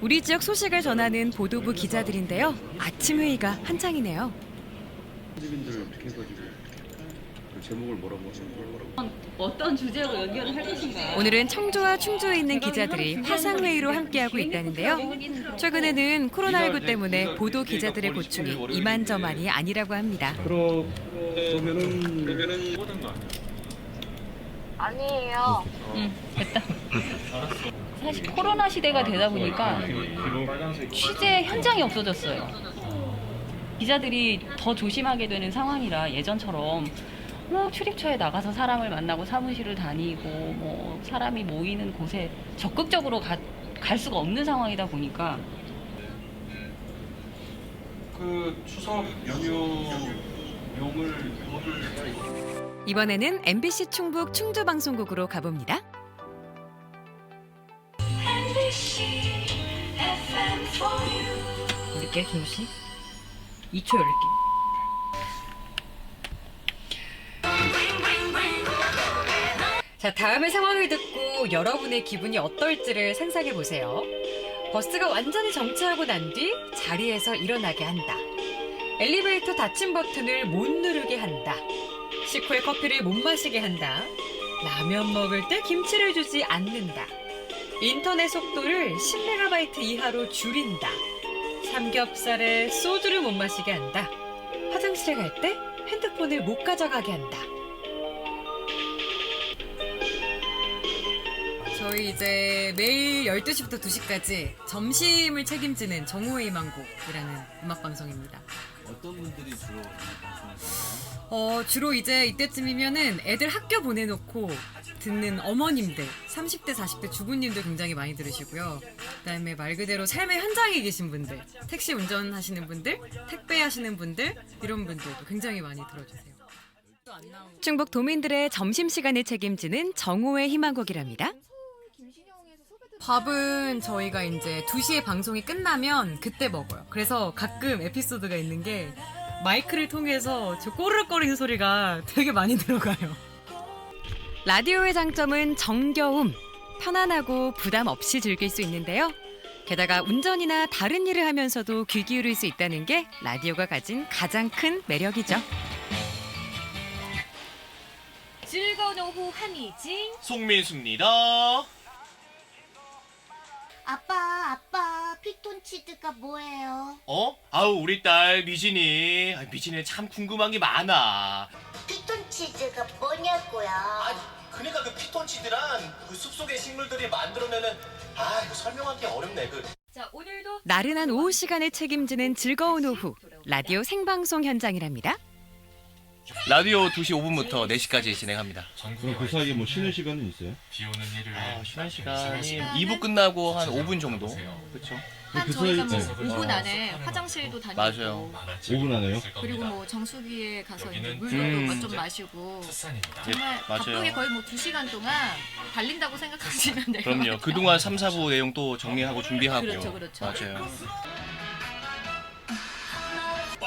우리 지역 소식을 전하는 보도부 기자들인데요. 아침 회의가 한창이네요. 제목을 뭐라고 하시는 어떤 주제로 연결을 할 것인가? 오늘은 청주와 충주에 있는 기자들이 화상회의로 함께하고 있다는데요. 최근에는 코로나19 때문에 보도 기자들의 고충이 이만저만이 아니라고 합니다. 그러면은 아니에요. 됐다. 사실 코로나 시대가 되다 보니까 취재 현장이 없어졌어요. 기자들이 더 조심하게 되는 상황이라 예전처럼 출입처에 나가서 사람을 만나고 사무실을 다니고 사람이 모이는 곳에 적극적으로 갈 수가 없는 상황이다 보니까 추석 연휴용을 이번에는 MBC 충북 충주 방송국으로 가봅니다. 늦게 김씨? 2초 열기. 자, 다음의 상황을 듣고 여러분의 기분이 어떨지를 상상해 보세요. 버스가 완전히 정차하고 난 뒤 자리에서 일어나게 한다. 엘리베이터 닫힘 버튼을 못 누르게 한다. 식후에 커피를 못 마시게 한다. 라면 먹을 때 김치를 주지 않는다. 인터넷 속도를 10MB 이하로 줄인다. 삼겹살에 소주를 못 마시게 한다. 화장실에 갈 때 핸드폰을 못 가져가게 한다. 저희 이제 매일 12시부터 2시까지 점심을 책임지는 정오의 희망곡이라는 음악방송입니다. 어떤 분들이 주로 방송하시나요? 주로 이제 이때쯤이면은 애들 학교 보내놓고 듣는 어머님들, 30대, 40대 주부님들 굉장히 많이 들으시고요. 그다음에 말 그대로 삶의 현장에 계신 분들, 택시 운전하시는 분들, 택배 하시는 분들, 이런 분들도 굉장히 많이 들어주세요. 충북 도민들의 점심시간을 책임지는 정오의 희망곡이랍니다. 밥은 저희가 이제 2시에 방송이 끝나면 그때 먹어요. 그래서 가끔 에피소드가 있는 게 마이크를 통해서 저 꼬르륵거리는 소리가 되게 많이 들어가요. 라디오의 장점은 정겨움, 편안하고 부담 없이 즐길 수 있는데요. 게다가 운전이나 다른 일을 하면서도 귀 기울일 수 있다는 게 라디오가 가진 가장 큰 매력이죠. 즐거운 오후 한이진 송민수입니다. 아빠, 피톤치드가 뭐예요? 아우 우리 딸 미진이. 미진이 참 궁금한 게 많아. 피톤치드가 뭐냐고요? 그러니까 그 피톤치드란 그 숲속의 식물들이 만들어내는 이거 설명하기 어렵네. 자, 오늘도 나른한 오후 시간을 책임지는 즐거운 오후, 라디오 생방송 현장이랍니다. 라디오 2시 5분부터 4시까지 진행합니다. 그럼 그 사이에 뭐 쉬는 시간은 있어요? 비 오는 일을 쉬는 시간이 2부 끝나고 한 5분 정도. 그렇죠. 그 사이 저희가 뭐 5분 안에 화장실도 다니고 맞아요. 5분 안에요? 그리고 뭐 정수기에 가서 이제 음. 물도 좀 마시고 정말 맞아요. 바쁘게 거의 뭐 2시간 동안 달린다고 생각하시면 돼요. 그럼요. 그동안 3, 4부 내용 또 정리하고 준비하고. 그렇죠. 맞아요.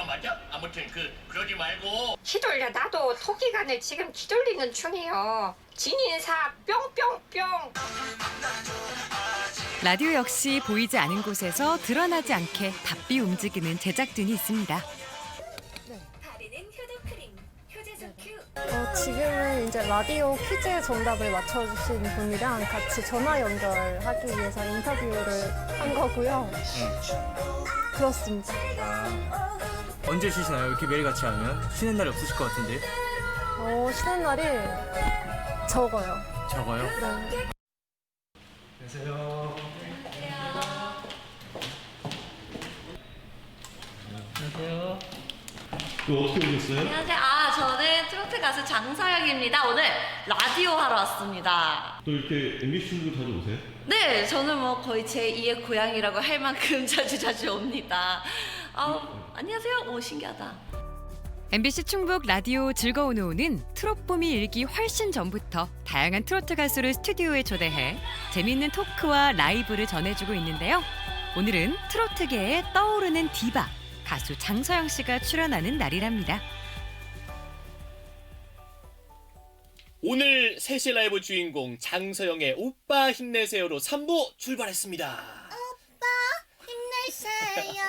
맞아? 아무튼 그러지 말고. 휘돌려 나도 토기간을 지금 휘돌리는 중이요. 진인사 뿅뿅뿅. 라디오 역시 보이지 않은 곳에서 드러나지 않게 바삐 움직이는 제작진이 있습니다. 지금은 이제 라디오 퀴즈 정답을 맞춰주신 분이랑 같이 전화 연결하기 위해서 인터뷰를 한 거고요. 그렇습니다. 언제 쉬시나요? 이렇게 매일 같이 하면 쉬는 날이 없으실 것 같은데. 쉬는 날이 적어요. 적어요? 네. 안녕하세요. 안녕하세요. 또 어떻게 오셨어요? 안녕하세요. 저는 트로트 가수 장서영입니다. 오늘 라디오 하러 왔습니다. 또 이렇게 MBC 중국 자주 오세요? 네, 저는 뭐 거의 제 2의 고향이라고 할 만큼 자주 옵니다. 안녕하세요. 오, 신기하다. MBC 충북 라디오 즐거운 오후는 트롯봄이 일기 훨씬 전부터 다양한 트로트 가수를 스튜디오에 초대해 재미있는 토크와 라이브를 전해주고 있는데요. 오늘은 트로트계에 떠오르는 디바, 가수 장서영 씨가 출연하는 날이랍니다. 오늘 3시 라이브 주인공 장서영의 오빠 힘내세요로 3부 출발했습니다. 힘내세요.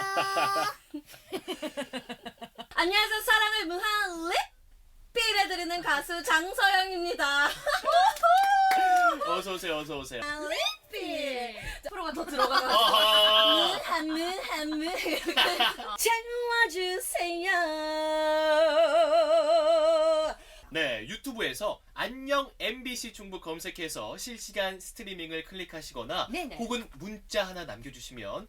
안녕하세요. 사랑을 무한 리필 해드리는 가수 장서영입니다. 어서 오세요. 리필. 프로가 더 들어가서 무한 채워주세요. 네, 유튜브에서 안녕 MBC 충북 검색해서 실시간 스트리밍을 클릭하시거나 네네. 혹은 문자 하나 남겨주시면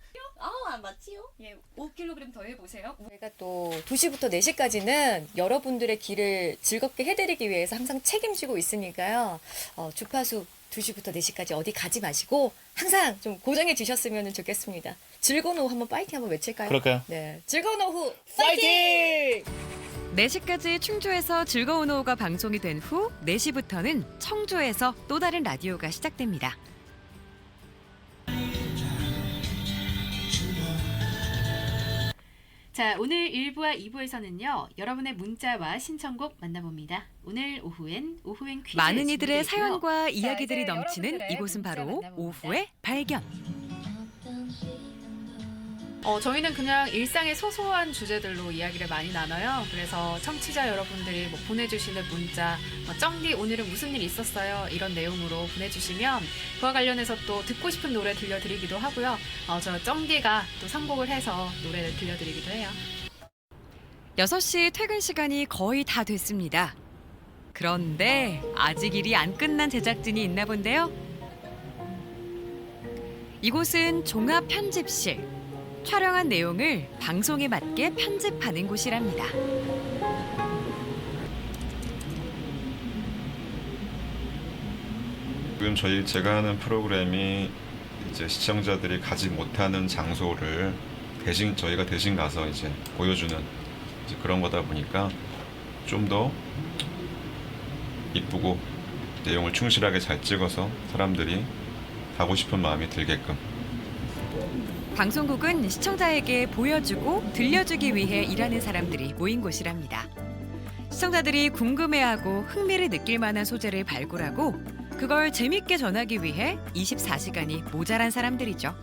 안 맞지요? 예, 5kg 더 해보세요. 저희가 또 2시부터 4시까지는 여러분들의 길을 즐겁게 해드리기 위해서 항상 책임지고 있으니까요. 주파수 2시부터 4시까지 어디 가지 마시고 항상 좀 고정해 주셨으면 좋겠습니다. 즐거운 오후 한번 파이팅 한번 외칠까요? 그럴까요? 네, 즐거운 오후 파이팅! 4시까지 충주에서 즐거운 오후가 방송이 된 후 4시부터는 청주에서 또 다른 라디오가 시작됩니다. 자, 오늘 1부와 2부에서는요. 여러분의 문자와 신청곡 만나봅니다. 오늘 오후엔 퀴즈 많은 이들의 준비되어 있고요. 사연과 자, 이야기들이 이제 넘치는 여러분들의 이곳은 문자 바로 만나봅니다. 오후의 발견. 저희는 그냥 일상의 소소한 주제들로 이야기를 많이 나눠요. 그래서 청취자 여러분들이 뭐 보내주시는 문자, 쩡디 오늘은 무슨 일 있었어요? 이런 내용으로 보내주시면 그와 관련해서 또 듣고 싶은 노래 들려드리기도 하고요. 저 쩡디가 또 선곡을 해서 노래를 들려드리기도 해요. 6시 퇴근 시간이 거의 다 됐습니다. 그런데 아직 일이 안 끝난 제작진이 있나 본데요. 이곳은 종합 편집실. 촬영한 내용을 방송에 맞게 편집하는 곳이랍니다. 지금 제가 하는 프로그램이 이제 시청자들이 가지 못하는 장소를 저희가 대신 가서 이제 보여주는 이제 그런 거다 보니까 좀 더 이쁘고 내용을 충실하게 잘 찍어서 사람들이 가고 싶은 마음이 들게끔. 방송국은 시청자에게 보여주고 들려주기 위해 일하는 사람들이 모인 곳이랍니다. 시청자들이 궁금해하고 흥미를 느낄 만한 소재를 발굴하고 그걸 재밌게 전하기 위해 24시간이 모자란 사람들이죠.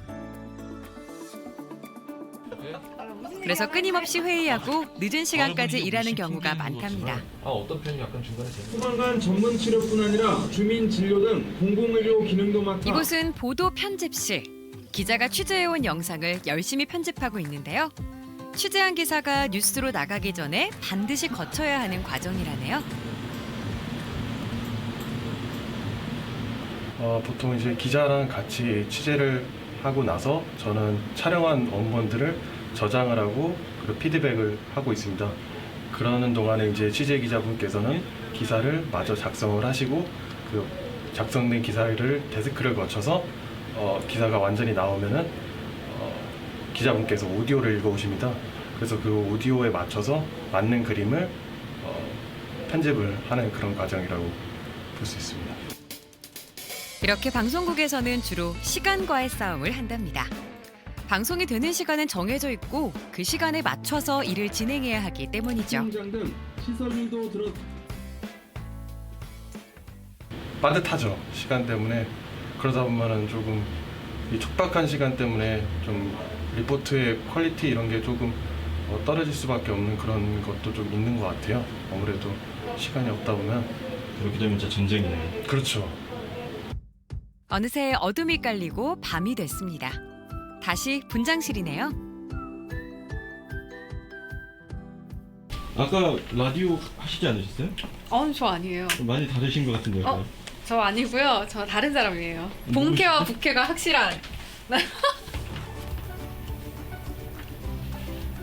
그래서 끊임없이 회의하고 늦은 시간까지 일하는 경우가 많답니다. 어떤 편이 약간 중간에 소방관 전문 치료뿐 아니라 주민 진료 등 공공의료 기능도 맡아 이곳은 보도 편집실. 기자가 취재해온 영상을 열심히 편집하고 있는데요. 취재한 기사가 뉴스로 나가기 전에 반드시 거쳐야 하는 과정이라네요. 보통 이제 기자랑 같이 취재를 하고 나서 저는 촬영한 원본들을 저장을 하고 그리고 피드백을 하고 있습니다. 그러는 동안에 이제 취재 기자분께서는 기사를 마저 작성을 하시고 그 작성된 기사를 데스크를 거쳐서 기사가 완전히 나오면은 기자분께서 오디오를 읽어오십니다. 그래서 그 오디오에 맞춰서 맞는 그림을 편집을 하는 그런 과정이라고 볼 수 있습니다. 이렇게 방송국에서는 주로 시간과의 싸움을 한답니다. 방송이 되는 시간은 정해져 있고 그 시간에 맞춰서 일을 진행해야 하기 때문이죠. 빠듯하죠. 시간 때문에. 그러다 보면은 조금 이 촉박한 시간 때문에 좀 리포트의 퀄리티 이런 게 조금 떨어질 수밖에 없는 그런 것도 좀 있는 것 같아요. 아무래도 시간이 없다 보면 그렇게 되면 진짜 전쟁이네요. 그렇죠. 어느새 어둠이 깔리고 밤이 됐습니다. 다시 분장실이네요. 아까 라디오 하시지 않으셨어요? 저 아니에요. 많이 다르신 것 같은데요. 저 아니고요. 저 다른 사람이에요. 본캐와 부캐가 확실한.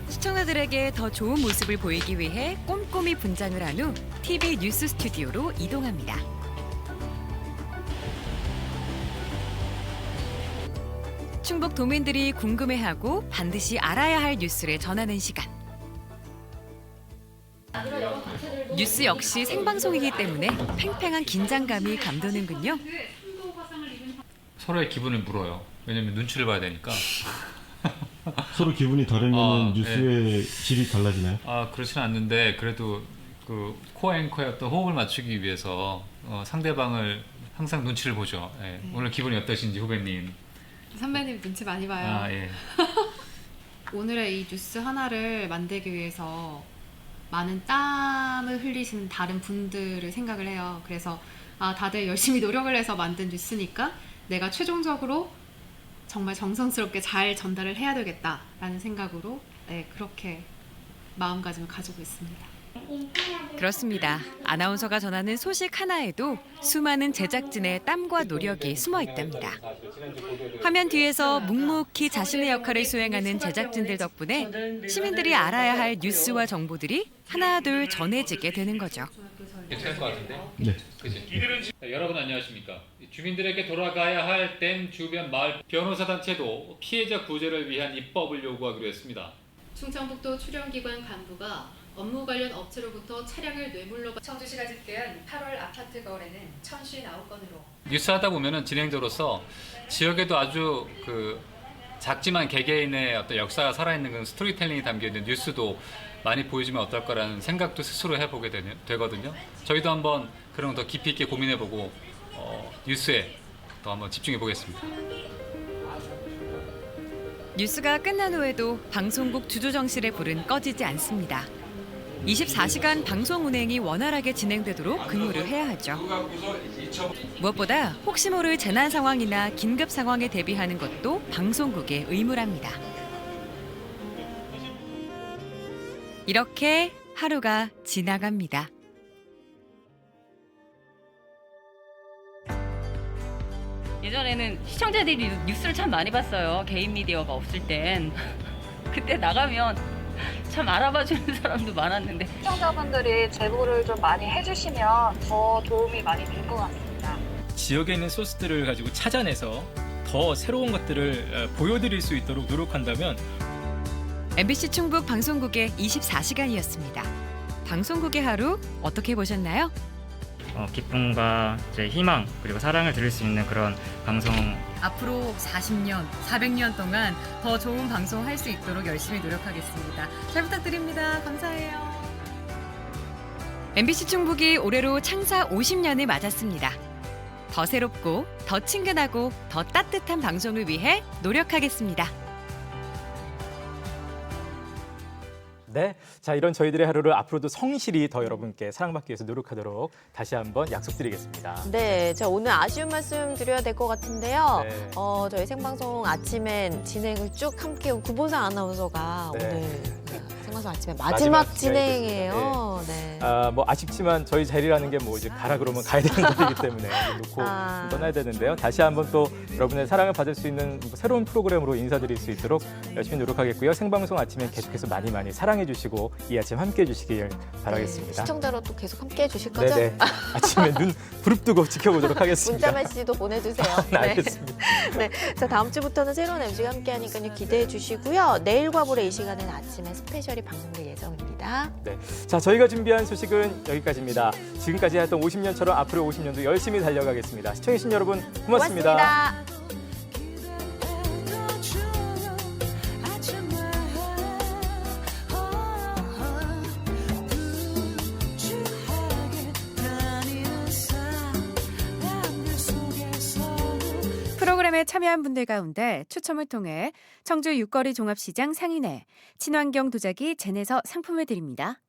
시청자들에게 더 좋은 모습을 보이기 위해 꼼꼼히 분장을 한 후 TV 뉴스 스튜디오로 이동합니다. 충북 도민들이 궁금해하고 반드시 알아야 할 뉴스를 전하는 시간. 뉴스 역시 생방송이기 때문에 팽팽한 긴장감이 감도는군요. 서로의 기분을 물어요. 왜냐면 눈치를 봐야 되니까. 서로 기분이 다르면 뉴스의 질이 달라지나요? 그렇지는 않는데 그래도 그 코어 앵커의 어떤 호흡을 맞추기 위해서 상대방을 항상 눈치를 보죠. 오늘 기분이 어떠신지 후배님. 선배님 눈치 많이 봐요. 예. 오늘의 이 뉴스 하나를 만들기 위해서 많은 땀을 흘리시는 다른 분들을 생각을 해요. 그래서 다들 열심히 노력을 해서 만든 뉴스니까 내가 최종적으로 정말 정성스럽게 잘 전달을 해야 되겠다라는 생각으로 그렇게 마음가짐을 가지고 있습니다. 그렇습니다. 아나운서가 전하는 소식 하나에도 수많은 제작진의 땀과 노력이 숨어 있답니다. 화면 뒤에서 묵묵히 자신의 역할을 수행하는 제작진들 덕분에 시민들이 알아야 할 뉴스와 정보들이 하나둘 전해지게 되는 거죠. 괜찮을 것 같은데? 네. 그치? 여러분 안녕하십니까? 주민들에게 돌아가야 할 댐 주변 마을 변호사 단체도 피해자 구제를 위한 입법을 요구하기로 했습니다. 충청북도 출연기관 간부가 업무 관련 업체로부터 차량을 뇌물로 청주시가 집계한 8월 아파트 거래는 1,059건으로 뉴스 하다 보면은 진행자로서 지역에도 아주 작지만 개개인의 어떤 역사가 살아있는 그런 스토리텔링이 담겨있는 뉴스도 많이 보여주면 어떨까라는 생각도 스스로 해보게 되거든요. 저희도 한번 그런 거 더 깊이 있게 고민해보고 뉴스에 더 한번 집중해보겠습니다. 뉴스가 끝난 후에도 방송국 주조정실의 불은 꺼지지 않습니다. 24시간 방송 운행이 원활하게 진행되도록 근무를 해야 하죠. 무엇보다 혹시 모를 재난 상황이나 긴급 상황에 대비하는 것도 방송국의 의무랍니다. 이렇게 하루가 지나갑니다. 예전에는 시청자들이 뉴스를 참 많이 봤어요. 개인 미디어가 없을 땐. 그때 나가면 참 알아봐주는 사람도 많았는데 시청자분들이 제보를 좀 많이 해주시면 더 도움이 많이 될 것 같습니다. 지역에 있는 소스들을 가지고 찾아내서 더 새로운 것들을 보여드릴 수 있도록 노력한다면 MBC 충북 방송국의 24시간이었습니다. 방송국의 하루 어떻게 보셨나요? 기쁨과 이제 희망 그리고 사랑을 드릴 수 있는 그런 방송. 앞으로 40년, 400년 동안 더 좋은 방송 할 수 있도록 열심히 노력하겠습니다. 잘 부탁드립니다. 감사해요. MBC 충북이 올해로 창사 50년을 맞았습니다. 더 새롭고 더 친근하고 더 따뜻한 방송을 위해 노력하겠습니다. 네, 자 이런 저희들의 하루를 앞으로도 성실히 더 여러분께 사랑받기 위해서 노력하도록 다시 한번 약속드리겠습니다. 네, 자 오늘 아쉬운 말씀 드려야 될 것 같은데요. 네. 저희 생방송 아침엔 진행을 쭉 함께한 구보상 아나운서가 네. 오늘 생방송 아침에 마지막 진행이에요. 네. 뭐 아쉽지만 저희 자리라는 게 뭐 이제 가라 그러면 가야 되는 거기 때문에 놓고 떠나야 되는데요. 다시 한번 또 여러분의 사랑을 받을 수 있는 새로운 프로그램으로 인사드릴 수 있도록 열심히 노력하겠고요. 생방송 아침엔 계속해서 많이 사랑해 주시고 이 아침 함께 해주시길 바라겠습니다. 네, 시청자로 또 계속 함께해 주실 거죠? 네네. 아침에 눈 부릅뜨고 지켜보도록 하겠습니다. 문자 메시지도 보내주세요. 네, 알겠습니다. 네. 자 다음 주부터는 새로운 MC가 함께하니까요. 기대해 주시고요. 내일과 모레 이 시간에는 아침에 스페셜이 방송될 예정입니다. 네, 자 저희가 준비한 소식은 여기까지입니다. 지금까지 했던 50년처럼 앞으로 50년도 열심히 달려가겠습니다. 시청해주신 여러분 고맙습니다. 프로그램에 참여한 분들 가운데 추첨을 통해 청주 육거리 종합시장 상인회 친환경 도자기 젠에서 상품을 드립니다.